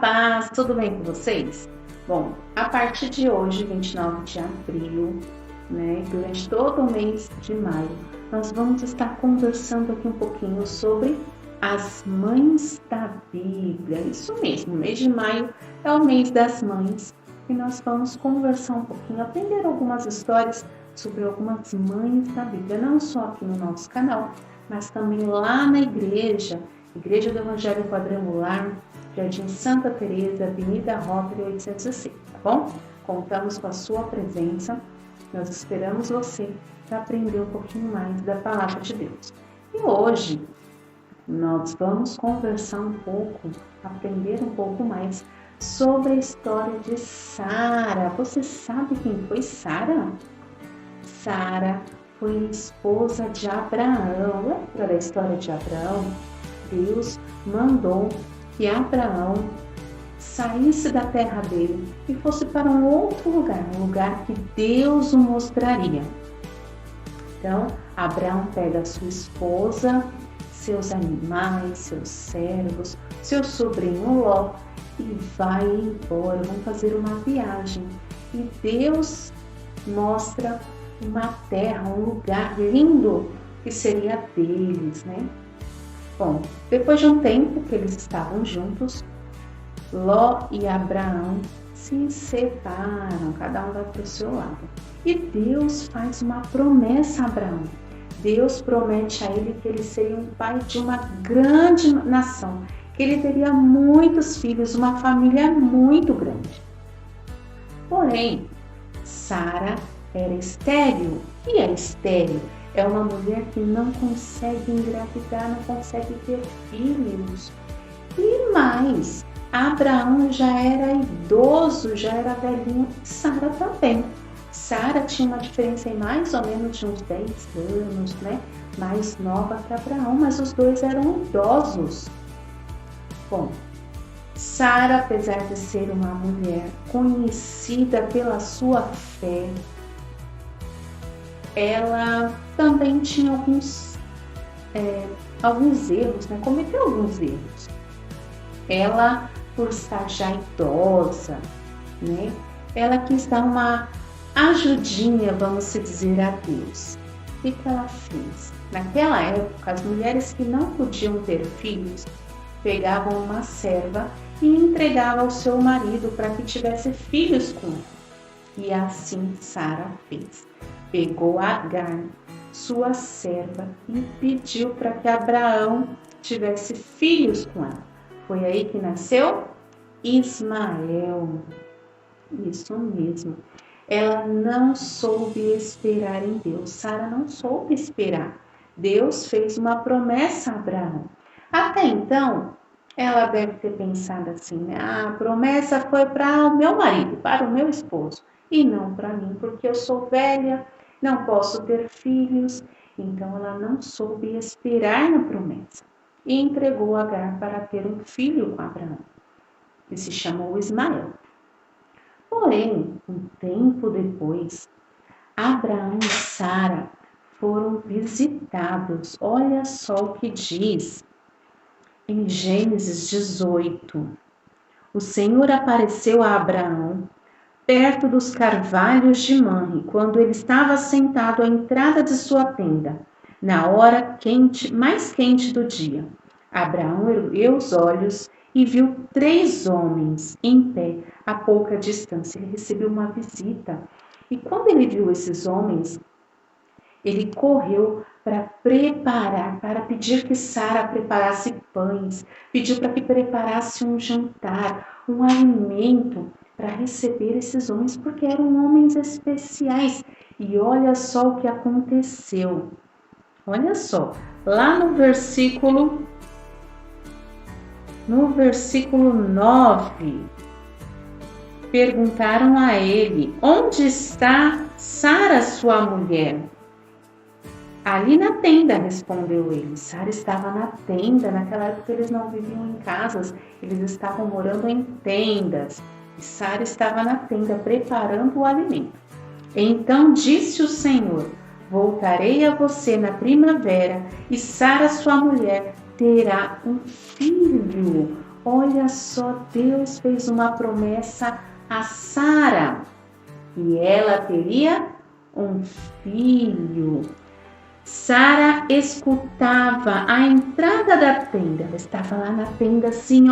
paz, tudo bem com vocês? Bom, a partir de hoje, 29 de abril, durante todo o mês de maio, nós vamos estar conversando aqui um pouquinho sobre as mães da Bíblia. Isso mesmo, o mês de maio é o mês das mães e nós vamos conversar um pouquinho, aprender algumas histórias sobre algumas mães da Bíblia, não só aqui no nosso canal, mas também lá na Igreja do Evangelho Quadrangular, Jardim Santa Teresa, Avenida Rotary 806, tá bom? Contamos com a sua presença, nós esperamos você para aprender um pouquinho mais da Palavra de Deus. E hoje nós vamos conversar um pouco, aprender um pouco mais sobre a história de Sara. Você sabe quem foi Sara? Sara foi esposa de Abraão. Lembra da história de Abraão? Deus mandou que Abraão saísse da terra dele e fosse para um outro lugar, um lugar que Deus o mostraria. Então, Abraão pega a sua esposa, seus animais, seus servos, seu sobrinho Ló e vai embora, vão fazer uma viagem. E Deus mostra uma terra, um lugar lindo que seria deles, Bom, depois de um tempo que eles estavam juntos, Ló e Abraão se separam, cada um vai para o seu lado. E Deus faz uma promessa a Abraão. Deus promete a ele que ele seria um pai de uma grande nação, que ele teria muitos filhos, uma família muito grande. Porém, Sara era estéril. E é estéril? É uma mulher que não consegue engravidar, não consegue ter filhos. E mais, Abraão já era idoso, já era velhinho, e Sara também. Sara tinha uma diferença em mais ou menos de uns 10 anos, mais nova que Abraão, mas os dois eram idosos. Bom, Sara, apesar de ser uma mulher conhecida pela sua fé, ela também tinha alguns erros, cometeu alguns erros. Ela, por estar já idosa, ela quis dar uma ajudinha, vamos dizer, a Deus. O que ela fez? Naquela época, as mulheres que não podiam ter filhos pegavam uma serva e entregavam ao seu marido para que tivesse filhos com ela. E assim Sara fez. Pegou Agar, sua serva, e pediu para que Abraão tivesse filhos com ela. Foi aí que nasceu Ismael. Isso mesmo. Ela não soube esperar em Deus. Sara não soube esperar. Deus fez uma promessa a Abraão. Até então, ela deve ter pensado assim, a promessa foi para o meu marido, para o meu esposo, e não para mim, porque eu sou velha, não posso ter filhos. Então ela não soube esperar na promessa e entregou Agar para ter um filho com Abraão, que se chamou Ismael. Porém, um tempo depois, Abraão e Sara foram visitados. Olha só o que diz em Gênesis 18. O Senhor apareceu a Abraão perto dos carvalhos de Mamre, quando ele estava sentado à entrada de sua tenda, na hora mais quente do dia. Abraão ergueu os olhos e viu 3 homens em pé a pouca distância. Ele recebeu uma visita. E quando ele viu esses homens, ele correu para pedir que Sara preparasse pães, pediu para que preparasse um jantar, um alimento para receber esses homens, porque eram homens especiais. E olha só o que aconteceu. Olha só, lá no versículo 9, perguntaram a ele: onde está Sara, sua mulher? Ali na tenda, respondeu ele. Sara estava na tenda. Naquela época eles não viviam em casas, eles estavam morando em tendas. E Sara estava na tenda preparando o alimento. Então disse o Senhor: voltarei a você na primavera e Sara, sua mulher, terá um filho. Olha só, Deus fez uma promessa a Sara e ela teria um filho. Sara escutava a entrada da tenda. Ela estava lá na tenda assim,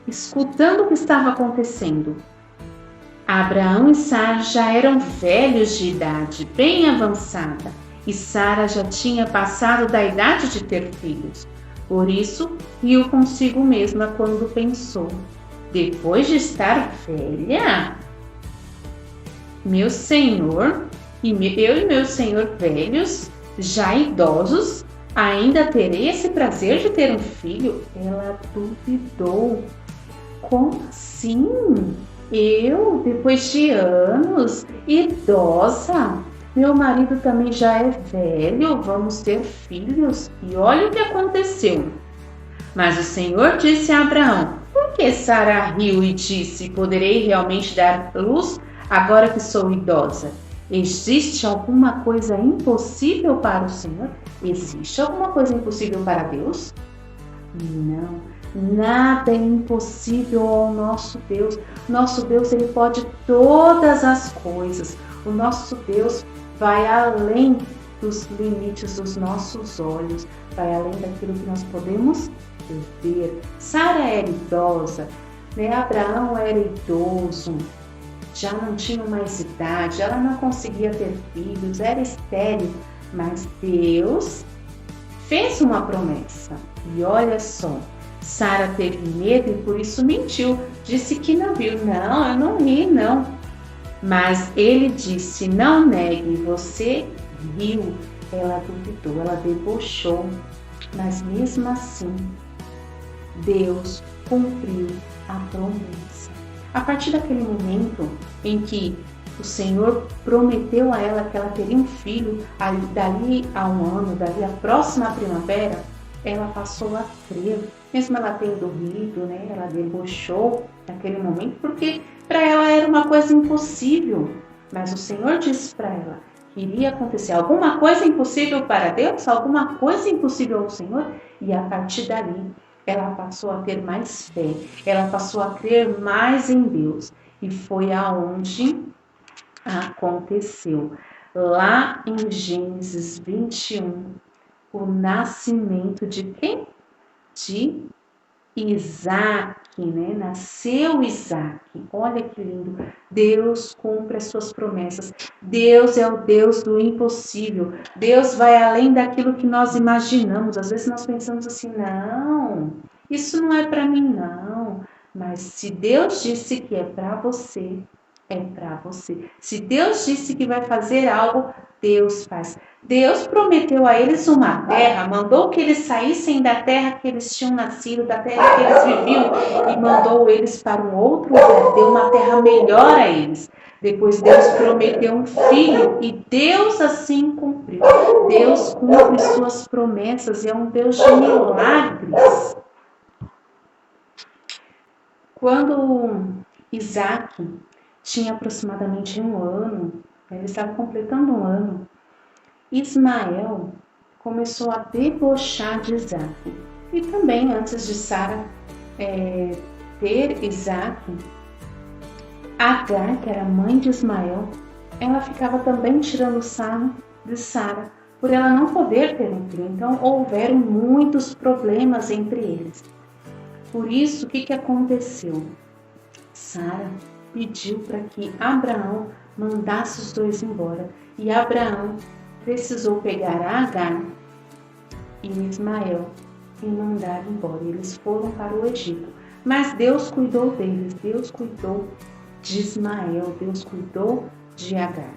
escutando o que estava acontecendo. Abraão e Sara já eram velhos de idade, bem avançada, e Sara já tinha passado da idade de ter filhos. Por isso, riu consigo mesma quando pensou: depois de estar velha, meu senhor eu e meu senhor velhos, já idosos, ainda terei esse prazer de ter um filho? Ela duvidou. Como assim? Eu, depois de anos, idosa? Meu marido também já é velho, vamos ter filhos? E olha o que aconteceu. Mas o Senhor disse a Abraão: por que Sara riu e disse: poderei realmente dar luz agora que sou idosa? Existe alguma coisa impossível para o Senhor? Existe alguma coisa impossível para Deus? Não, nada é impossível ao nosso Deus. Nosso Deus, ele pode todas as coisas. O nosso Deus vai além dos limites dos nossos olhos, vai além daquilo que nós podemos ver. Sara era idosa, Abraão era idoso, já não tinha mais idade, ela não conseguia ter filhos, era estéril, mas Deus fez uma promessa. E olha só, Sara teve medo e por isso mentiu, disse que não viu. Não, eu não ri, não. Mas ele disse: não negue, você riu. Ela duvidou, ela debochou, mas mesmo assim, Deus cumpriu a promessa. A partir daquele momento em que o Senhor prometeu a ela que ela teria um filho, dali a um ano, dali a próxima primavera, ela passou a crer, mesmo ela tendo rido, ela debochou naquele momento, porque para ela era uma coisa impossível. Mas o Senhor disse para ela que iria acontecer alguma coisa impossível para Deus, alguma coisa impossível ao Senhor, e a partir dali ela passou a ter mais fé, ela passou a crer mais em Deus, e foi aonde aconteceu. Lá em Gênesis 21, o nascimento de quem? De Isaac, Nasceu Isaac. Olha que lindo. Deus cumpre as suas promessas. Deus é o Deus do impossível. Deus vai além daquilo que nós imaginamos. Às vezes nós pensamos assim: não, isso não é para mim, não. Mas se Deus disse que é para você, é para você. Se Deus disse que vai fazer algo, Deus faz. Deus prometeu a eles uma terra, mandou que eles saíssem da terra que eles tinham nascido, da terra que eles viviam, e mandou eles para um outro lugar, deu uma terra melhor a eles. Depois Deus prometeu um filho e Deus assim cumpriu. Deus cumpre suas promessas e é um Deus de milagres. Quando Isaac tinha aproximadamente um ano, ele estava completando um ano, Ismael começou a debochar de Isaac. E também antes de Sara ter Isaac, Agar, que era mãe de Ismael, ela ficava também tirando sarro de Sara, por ela não poder ter um filho. Então houveram muitos problemas entre eles. Por isso, o que aconteceu? Sara pediu para que Abraão mandasse os dois embora. E Abraão precisou pegar Agar e Ismael e mandar embora. Eles foram para o Egito. Mas Deus cuidou deles, Deus cuidou de Ismael, Deus cuidou de Agar.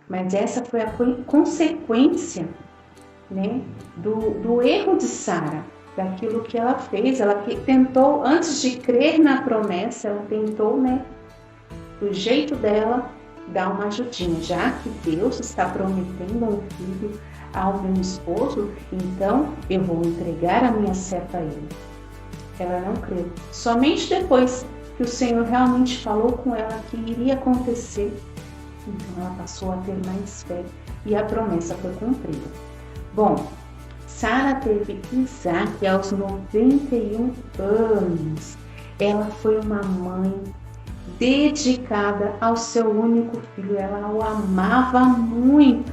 Mas essa foi a consequência, do erro de Sara, daquilo que ela fez. Ela tentou, antes de crer na promessa, ela tentou, do jeito dela, dar uma ajudinha. Já que Deus está prometendo um filho ao meu esposo, então eu vou entregar a minha serva a ele. Ela não creu. Somente depois que o Senhor realmente falou com ela que iria acontecer, então ela passou a ter mais fé e a promessa foi cumprida. Bom, Sara teve Isaac aos 91 anos. Ela foi uma mãe dedicada ao seu único filho. Ela o amava muito.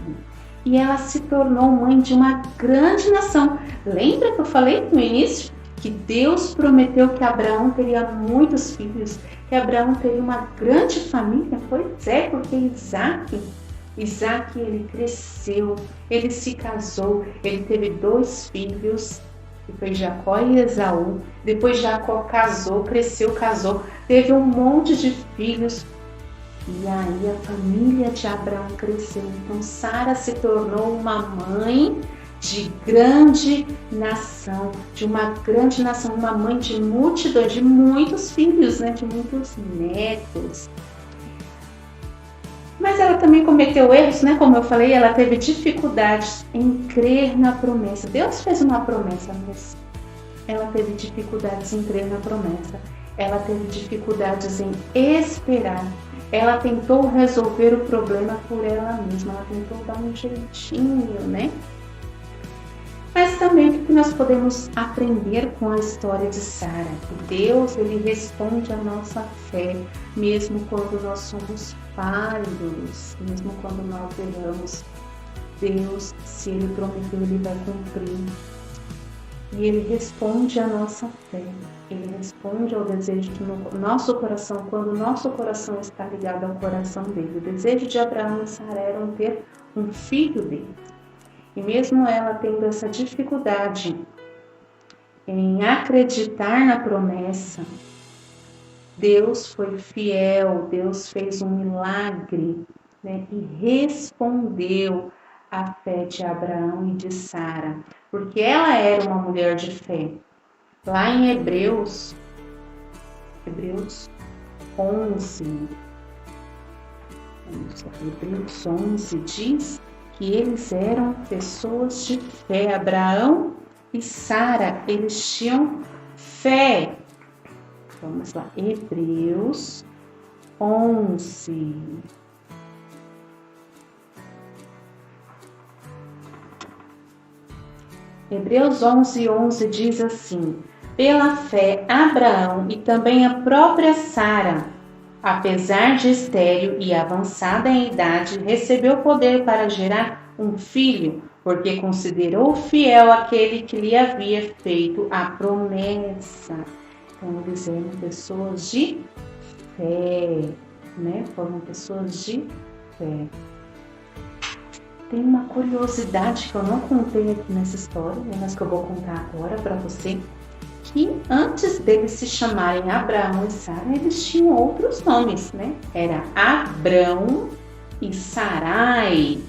E ela se tornou mãe de uma grande nação. Lembra que eu falei no início? Que Deus prometeu que Abraão teria muitos filhos, que Abraão teria uma grande família. Pois é, porque Isaac, ele cresceu, ele se casou, ele teve 2 filhos, que foi Jacó e Esaú. Depois Jacó casou, cresceu, casou, teve um monte de filhos. E aí a família de Abraão cresceu. Então Sara se tornou uma mãe de grande nação, uma mãe de multidões, de muitos filhos, né? De muitos netos. Mas ela também cometeu erros, né? Como eu falei, ela teve dificuldades em crer na promessa. Deus fez uma promessa, mas ela teve dificuldades em crer na promessa. Ela teve dificuldades em esperar. Ela tentou resolver o problema por ela mesma. Ela tentou dar um jeitinho, né? Mas também o que nós podemos aprender com a história de Sara? Que Deus, ele responde à nossa fé, mesmo quando nós somos falhos, mesmo quando nós erramos. Deus, se ele prometeu, ele vai cumprir. E ele responde à nossa fé. Ele responde ao desejo do nosso coração, quando o nosso coração está ligado ao coração dele. O desejo de Abraão e Sara era ter um filho dele. E mesmo ela tendo essa dificuldade em acreditar na promessa, Deus foi fiel, Deus fez um milagre, né? E respondeu à fé de Abraão e de Sara, porque ela era uma mulher de fé. Lá em Hebreus 11 diz que eles eram pessoas de fé. Abraão e Sara, eles tinham fé. Vamos lá, Hebreus 11. Hebreus 11 diz assim: pela fé, Abraão e também a própria Sara, apesar de estéril e avançada em idade, recebeu poder para gerar um filho, porque considerou fiel aquele que lhe havia feito a promessa. Então, eles eram pessoas de fé, né? Foram pessoas de fé. Tem uma curiosidade que eu não contei aqui nessa história, mas que eu vou contar agora para você, que antes deles se chamarem Abraão e Sara, eles tinham outros nomes, né? Era Abrão e Sarai.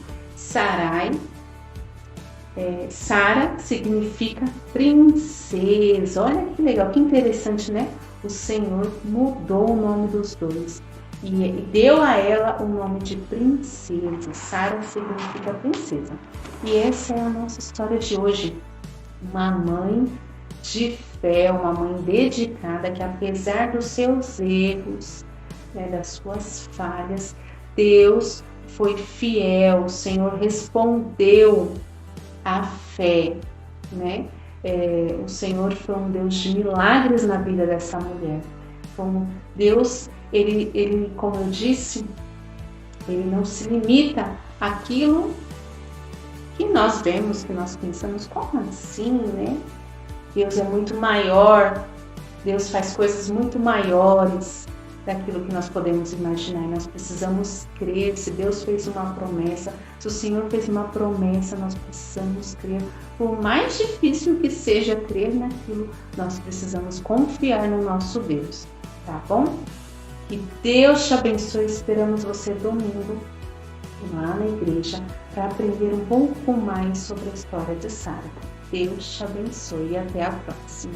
Sara significa princesa. Olha que legal, que interessante, né? O Senhor mudou o nome dos dois e deu a ela o nome de princesa. Sara significa princesa. E essa é a nossa história de hoje. Uma mãe de fé, uma mãe dedicada, que apesar dos seus erros, né, das suas falhas, Deus foi fiel, o Senhor respondeu à fé, né? O Senhor foi um Deus de milagres na vida dessa mulher. Como Deus, ele, como eu disse, ele não se limita àquilo que nós vemos, que nós pensamos, como assim, né? Deus é muito maior, Deus faz coisas muito maiores daquilo que nós podemos imaginar. E nós precisamos crer. Se Deus fez uma promessa, se o Senhor fez uma promessa, nós precisamos crer. Por mais difícil que seja crer naquilo, nós precisamos confiar no nosso Deus, tá bom? Que Deus te abençoe. Esperamos você domingo lá na igreja para aprender um pouco mais sobre a história de Sara. Deus te abençoe e até a próxima.